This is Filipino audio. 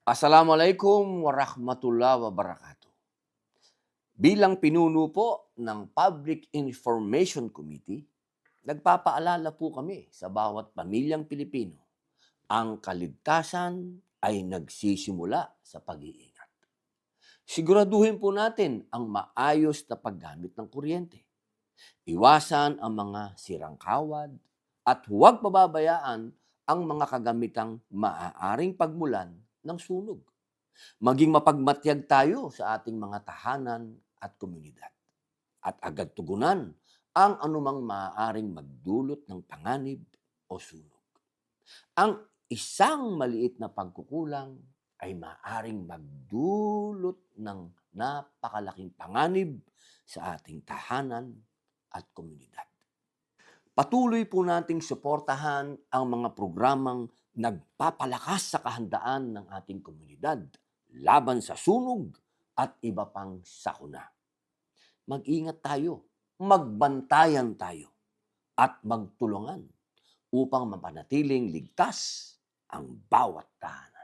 Assalamualaikum warahmatullahi wabarakatuh. Bilang pinuno po ng Public Information Committee, nagpapaalala po kami sa bawat pamilyang Pilipino, ang kaligtasan ay nagsisimula sa pag-iingat. Siguraduhin po natin ang maayos na paggamit ng kuryente. Iwasan ang mga sirang kawad at huwag pababayaan ang mga kagamitang maaaring pagmulan ng sunog. Maging mapagmatyag tayo sa ating mga tahanan at komunidad at agad tugunan ang anumang maaaring magdulot ng panganib o sunog. Ang isang maliit na pagkukulang ay maaaring magdulot ng napakalaking panganib sa ating tahanan at komunidad. Patuloy po nating suportahan ang mga programang nagpapalakas sa kahandaan ng ating komunidad laban sa sunog at iba pang sakuna. Mag-ingat tayo, magbantayan tayo, at magtulungan upang mapanatiling ligtas ang bawat tahanan.